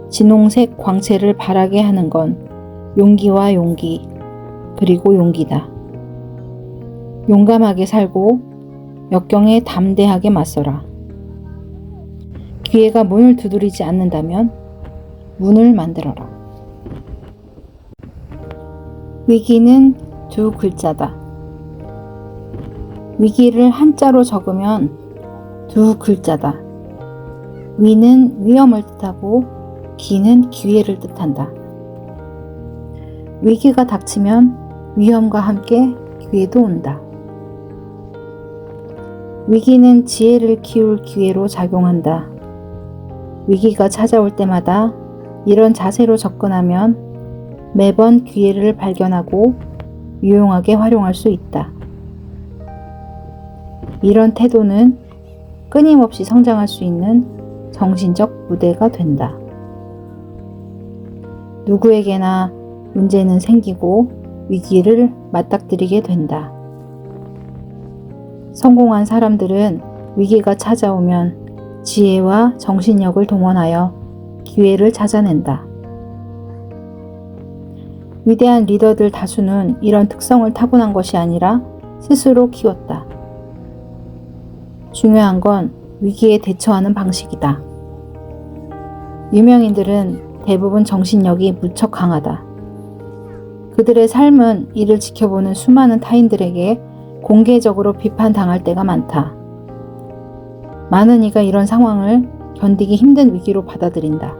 진홍색 광채를 바라게 하는 건 용기와 용기, 그리고 용기다. 용감하게 살고 역경에 담대하게 맞서라. 기회가 문을 두드리지 않는다면 문을 만들어라. 위기는 두 글자다. 위기를 한자로 적으면 두 글자다. 위는 위험을 뜻하고 기는 기회를 뜻한다. 위기가 닥치면 위험과 함께 기회도 온다. 위기는 지혜를 키울 기회로 작용한다. 위기가 찾아올 때마다 이런 자세로 접근하면 매번 기회를 발견하고 유용하게 활용할 수 있다. 이런 태도는 끊임없이 성장할 수 있는 정신적 무대가 된다. 누구에게나 문제는 생기고 위기를 맞닥뜨리게 된다. 성공한 사람들은 위기가 찾아오면 지혜와 정신력을 동원하여 기회를 찾아낸다. 위대한 리더들 다수는 이런 특성을 타고난 것이 아니라 스스로 키웠다. 중요한 건 위기에 대처하는 방식이다. 유명인들은 대부분 정신력이 무척 강하다. 그들의 삶은 이를 지켜보는 수많은 타인들에게 공개적으로 비판당할 때가 많다. 많은 이가 이런 상황을 견디기 힘든 위기로 받아들인다.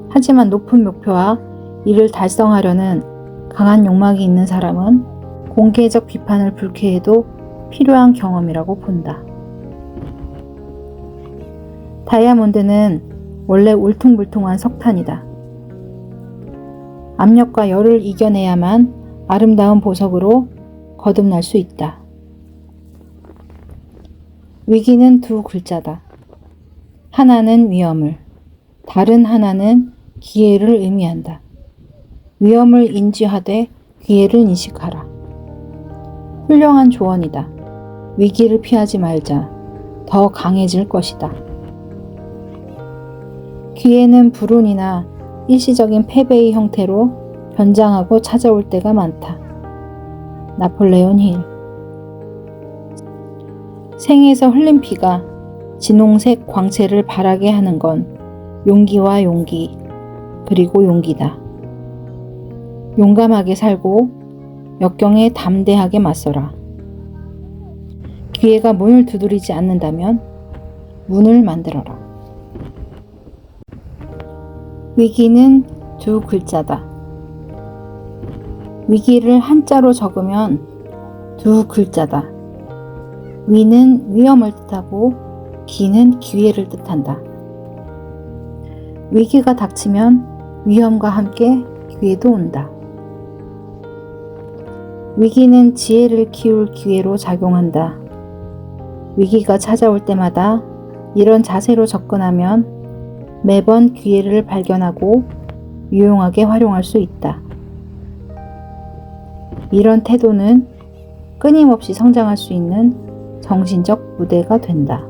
하지만 높은 목표와 이를 달성하려는 강한 욕망이 있는 사람은 공개적 비판을 불쾌해도 필요한 경험이라고 본다. 다이아몬드는 원래 울퉁불퉁한 석탄이다. 압력과 열을 이겨내야만 아름다운 보석으로 거듭날 수 있다. 위기는 두 글자다. 하나는 위험을, 다른 하나는 기회를 의미한다. 위험을 인지하되 기회를 인식하라. 훌륭한 조언이다. 위기를 피하지 말자. 더 강해질 것이다. 기회는 불운이나 일시적인 패배의 형태로 변장하고 찾아올 때가 많다. 나폴레온 힐. 생에서 흘린 피가 진홍색 광채를 바라게 하는 건 용기와 용기, 그리고 용기다. 용감하게 살고 역경에 담대하게 맞서라. 기회가 문을 두드리지 않는다면 문을 만들어라. 위기는 두 글자다. 위기를 한자로 적으면 두 글자다. 위는 위험을 뜻하고 기는 기회를 뜻한다. 위기가 닥치면 위험과 함께 기회도 온다. 위기는 지혜를 키울 기회로 작용한다. 위기가 찾아올 때마다 이런 자세로 접근하면 매번 기회를 발견하고 유용하게 활용할 수 있다. 이런 태도는 끊임없이 성장할 수 있는 정신적 무대가 된다.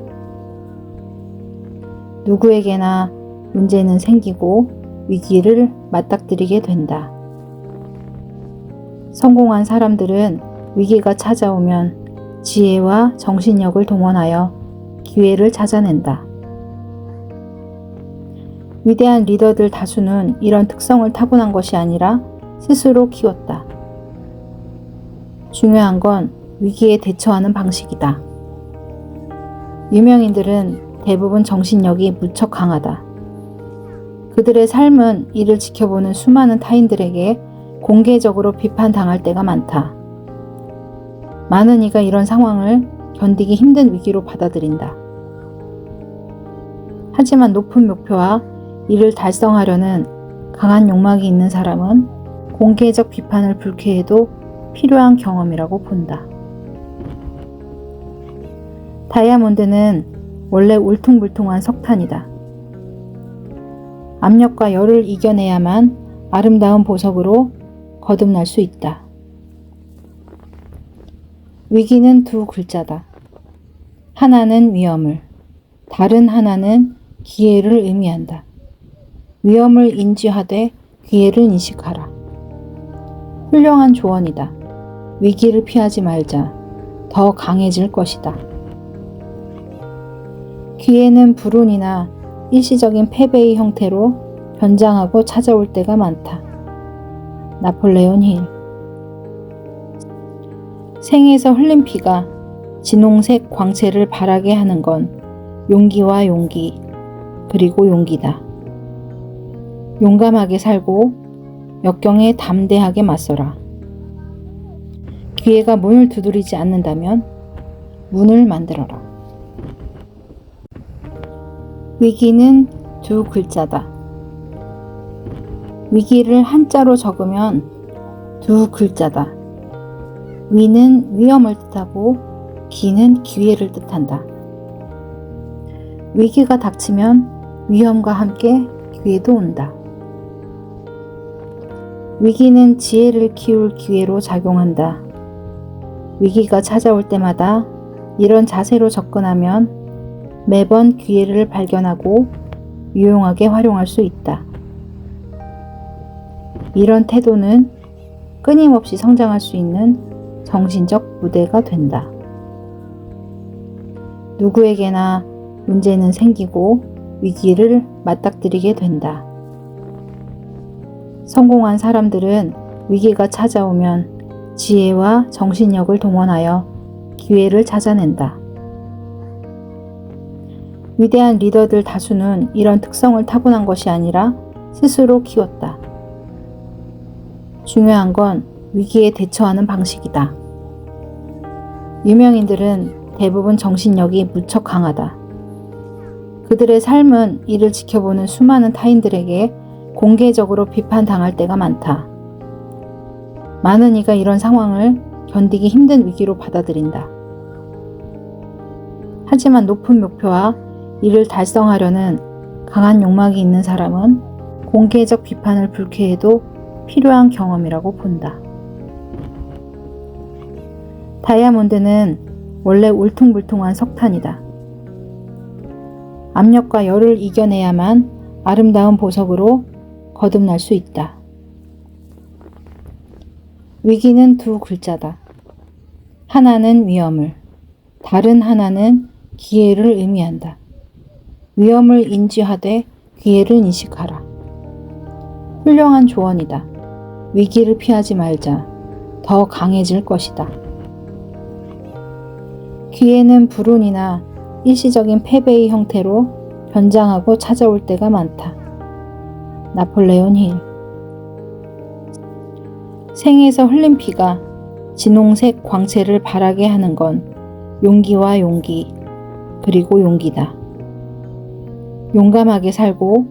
누구에게나 문제는 생기고 위기를 맞닥뜨리게 된다. 성공한 사람들은 위기가 찾아오면 지혜와 정신력을 동원하여 기회를 찾아낸다. 위대한 리더들 다수는 이런 특성을 타고난 것이 아니라 스스로 키웠다. 중요한 건 위기에 대처하는 방식이다. 유명인들은 대부분 정신력이 무척 강하다. 그들의 삶은 이를 지켜보는 수많은 타인들에게 공개적으로 비판당할 때가 많다. 많은 이가 이런 상황을 견디기 힘든 위기로 받아들인다. 하지만 높은 목표와 이를 달성하려는 강한 욕망이 있는 사람은 공개적 비판을 불쾌해도 필요한 경험이라고 본다. 다이아몬드는 원래 울퉁불퉁한 석탄이다. 압력과 열을 이겨내야만 아름다운 보석으로 거듭날 수 있다. 위기는 두 글자다. 하나는 위험을, 다른 하나는 기회를 의미한다. 위험을 인지하되 기회를 인식하라. 훌륭한 조언이다. 위기를 피하지 말자. 더 강해질 것이다. 기회는 불운이나 일시적인 패배의 형태로 변장하고 찾아올 때가 많다. 나폴레온 힐. 생에서 흘린 피가 진홍색 광채를 바라게 하는 건 용기와 용기, 그리고 용기다. 용감하게 살고 역경에 담대하게 맞서라. 기회가 문을 두드리지 않는다면 문을 만들어라. 위기는 두 글자다. 위기를 한자로 적으면 두 글자다. 위는 위험을 뜻하고 기는 기회를 뜻한다. 위기가 닥치면 위험과 함께 기회도 온다. 위기는 지혜를 키울 기회로 작용한다. 위기가 찾아올 때마다 이런 자세로 접근하면 매번 기회를 발견하고 유용하게 활용할 수 있다. 이런 태도는 끊임없이 성장할 수 있는 정신적 무대가 된다. 누구에게나 문제는 생기고 위기를 맞닥뜨리게 된다. 성공한 사람들은 위기가 찾아오면 지혜와 정신력을 동원하여 기회를 찾아낸다. 위대한 리더들 다수는 이런 특성을 타고난 것이 아니라 스스로 키웠다. 중요한 건 위기에 대처하는 방식이다. 유명인들은 대부분 정신력이 무척 강하다. 그들의 삶은 이를 지켜보는 수많은 타인들에게 공개적으로 비판당할 때가 많다. 많은 이가 이런 상황을 견디기 힘든 위기로 받아들인다. 하지만 높은 목표와 이를 달성하려는 강한 욕망이 있는 사람은 공개적 비판을 불쾌해도 필요한 경험이라고 본다. 다이아몬드는 원래 울퉁불퉁한 석탄이다. 압력과 열을 이겨내야만 아름다운 보석으로 거듭날 수 있다. 위기는 두 글자다. 하나는 위험을, 다른 하나는 기회를 의미한다. 위험을 인지하되 기회를 인식하라. 훌륭한 조언이다. 위기를 피하지 말자. 더 강해질 것이다. 기회는 불운이나 일시적인 패배의 형태로 변장하고 찾아올 때가 많다. 나폴레온 힐. 생에서 흘린 피가 진홍색 광채를 바라게 하는 건 용기와 용기, 그리고 용기다. 용감하게 살고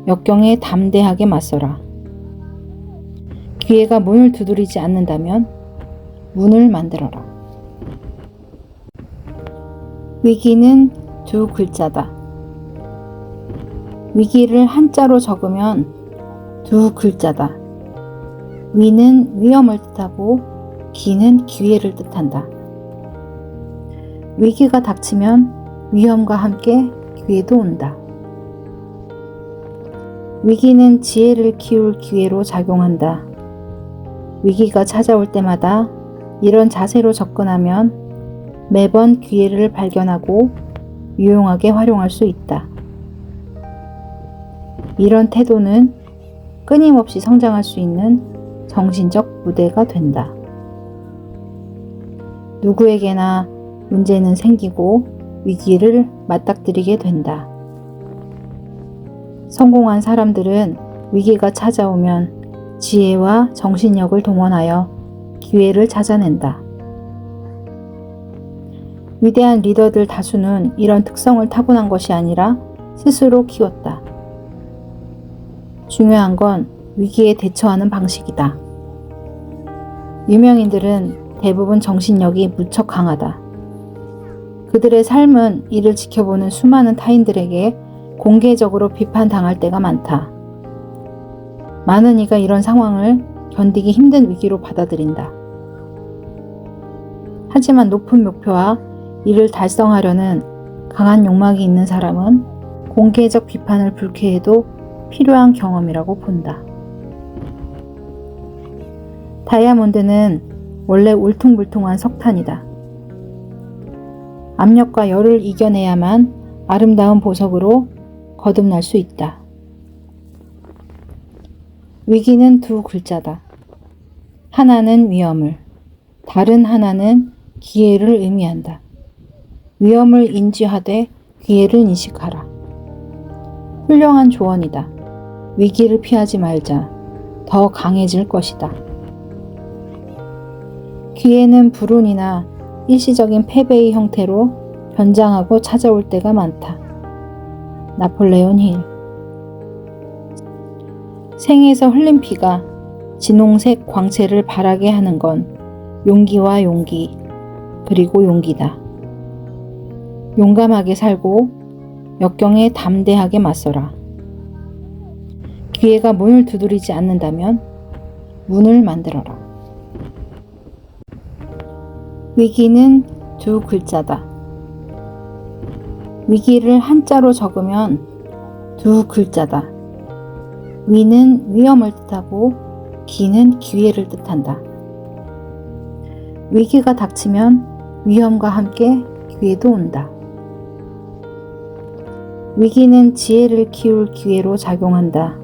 역경에 담대하게 맞서라. 기회가 문을 두드리지 않는다면 문을 만들어라. 위기는 두 글자다. 위기를 한자로 적으면 두 글자다. 위는 위험을 뜻하고 기는 기회를 뜻한다. 위기가 닥치면 위험과 함께 기회도 온다. 위기는 지혜를 키울 기회로 작용한다. 위기가 찾아올 때마다 이런 자세로 접근하면 매번 기회를 발견하고 유용하게 활용할 수 있다. 이런 태도는 끊임없이 성장할 수 있는 정신적 무대가 된다. 누구에게나 문제는 생기고 위기를 맞닥뜨리게 된다. 성공한 사람들은 위기가 찾아오면 지혜와 정신력을 동원하여 기회를 찾아낸다. 위대한 리더들 다수는 이런 특성을 타고난 것이 아니라 스스로 키웠다. 중요한 건 위기에 대처하는 방식이다. 유명인들은 대부분 정신력이 무척 강하다. 그들의 삶은 이를 지켜보는 수많은 타인들에게 공개적으로 비판당할 때가 많다. 많은 이가 이런 상황을 견디기 힘든 위기로 받아들인다. 하지만 높은 목표와 이를 달성하려는 강한 욕망이 있는 사람은 공개적 비판을 불쾌해도 필요한 경험이라고 본다. 다이아몬드는 원래 울퉁불퉁한 석탄이다. 압력과 열을 이겨내야만 아름다운 보석으로 거듭날 수 있다. 위기는 두 글자다. 하나는 위험을, 다른 하나는 기회를 의미한다. 위험을 인지하되 기회를 인식하라. 훌륭한 조언이다. 위기를 피하지 말자. 더 강해질 것이다. 기회는 불운이나 일시적인 패배의 형태로 변장하고 찾아올 때가 많다. 나폴레온 힐. 생에서 흘린 피가 진홍색 광채를 바라게 하는 건 용기와 용기, 그리고 용기다. 용감하게 살고 역경에 담대하게 맞서라. 기회가 문을 두드리지 않는다면 문을 만들어라. 위기는 두 글자다. 위기를 한자로 적으면 두 글자다. 위는 위험을 뜻하고 기는 기회를 뜻한다. 위기가 닥치면 위험과 함께 기회도 온다. 위기는 지혜를 키울 기회로 작용한다.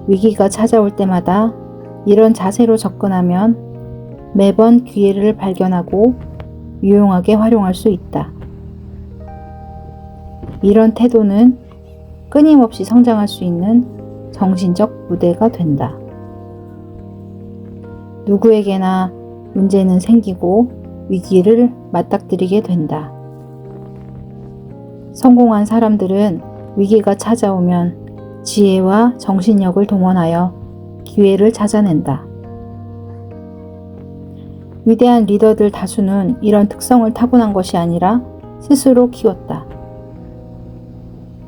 위기가 찾아올 때마다 이런 자세로 접근하면 매번 기회를 발견하고 유용하게 활용할 수 있다. 이런 태도는 끊임없이 성장할 수 있는 정신적 무대가 된다. 누구에게나 문제는 생기고 위기를 맞닥뜨리게 된다. 성공한 사람들은 위기가 찾아오면 지혜와 정신력을 동원하여 기회를 찾아낸다. 위대한 리더들 다수는 이런 특성을 타고난 것이 아니라 스스로 키웠다.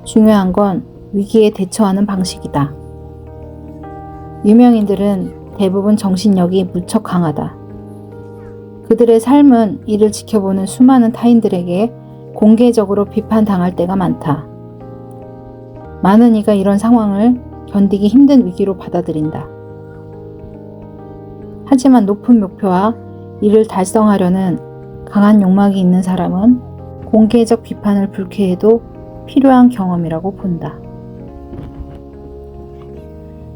중요한 건 위기에 대처하는 방식이다. 유명인들은 대부분 정신력이 무척 강하다. 그들의 삶은 이를 지켜보는 수많은 타인들에게 공개적으로 비판당할 때가 많다. 많은 이가 이런 상황을 견디기 힘든 위기로 받아들인다. 하지만 높은 목표와 이를 달성하려는 강한 욕망이 있는 사람은 공개적 비판을 불쾌해도 필요한 경험이라고 본다.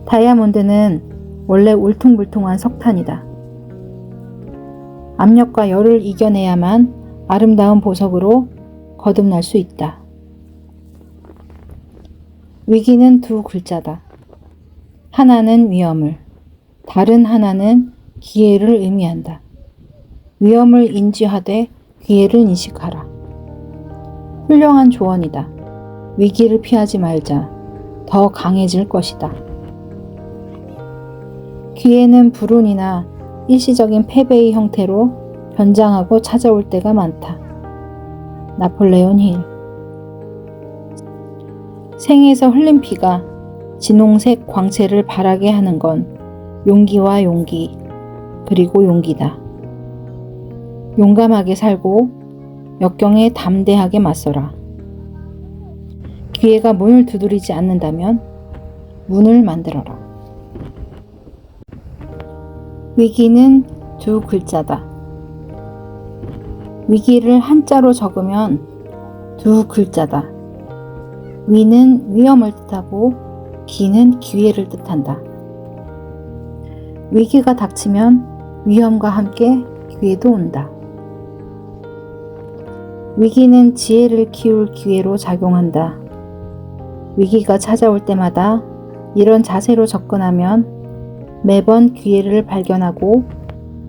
다이아몬드는 원래 울퉁불퉁한 석탄이다. 압력과 열을 이겨내야만 아름다운 보석으로 거듭날 수 있다. 위기는 두 글자다. 하나는 위험을, 다른 하나는 기회를 의미한다. 위험을 인지하되 기회를 인식하라. 훌륭한 조언이다. 위기를 피하지 말자. 더 강해질 것이다. 기회는 불운이나 일시적인 패배의 형태로 변장하고 찾아올 때가 많다. 나폴레온 힐. 생에서 흘린 피가 진홍색 광채를 바라게 하는 건 용기와 용기, 그리고 용기다. 용감하게 살고 역경에 담대하게 맞서라. 기회가 문을 두드리지 않는다면 문을 만들어라. 위기는 두 글자다. 위기를 한자로 적으면 두 글자다. 위는 위험을 뜻하고 기는 기회를 뜻한다. 위기가 닥치면 위험과 함께 기회도 온다. 위기는 지혜를 키울 기회로 작용한다. 위기가 찾아올 때마다 이런 자세로 접근하면 매번 기회를 발견하고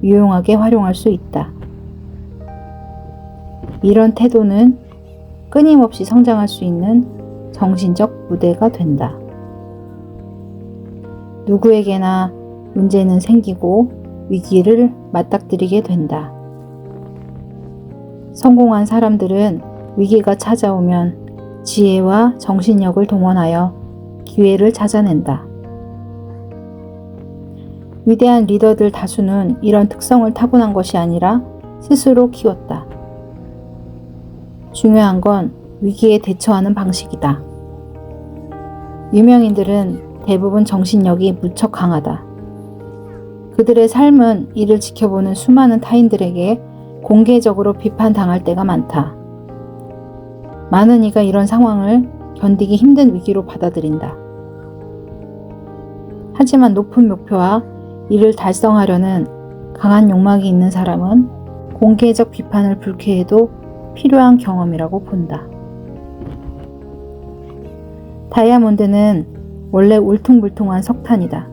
유용하게 활용할 수 있다. 이런 태도는 끊임없이 성장할 수 있는 정신적 무대가 된다. 누구에게나 문제는 생기고 위기를 맞닥뜨리게 된다. 성공한 사람들은 위기가 찾아오면 지혜와 정신력을 동원하여 기회를 찾아낸다. 위대한 리더들 다수는 이런 특성을 타고난 것이 아니라 스스로 키웠다. 중요한 건 위기에 대처하는 방식이다. 유명인들은 대부분 정신력이 무척 강하다. 그들의 삶은 이를 지켜보는 수많은 타인들에게 공개적으로 비판당할 때가 많다. 많은 이가 이런 상황을 견디기 힘든 위기로 받아들인다. 하지만 높은 목표와 이를 달성하려는 강한 욕망이 있는 사람은 공개적 비판을 불쾌해도 필요한 경험이라고 본다. 다이아몬드는 원래 울퉁불퉁한 석탄이다.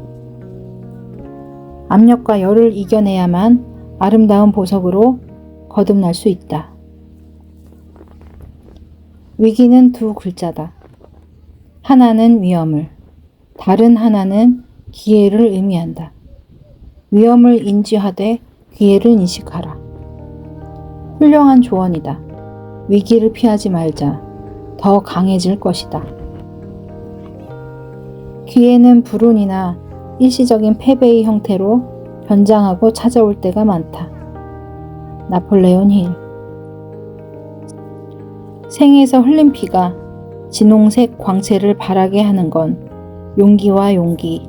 압력과 열을 이겨내야만 아름다운 보석으로 거듭날 수 있다. 위기는 두 글자다. 하나는 위험을, 다른 하나는 기회를 의미한다. 위험을 인지하되 기회를 인식하라. 훌륭한 조언이다. 위기를 피하지 말자. 더 강해질 것이다. 기회는 불운이나 일시적인 패배의 형태로 변장하고 찾아올 때가 많다. 나폴레온 힐. 생에서 흘린 피가 진홍색 광채를 바라게 하는 건 용기와 용기,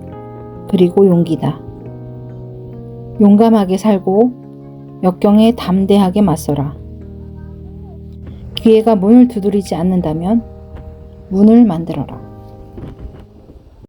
그리고 용기다. 용감하게 살고 역경에 담대하게 맞서라. 기회가 문을 두드리지 않는다면 문을 만들어라.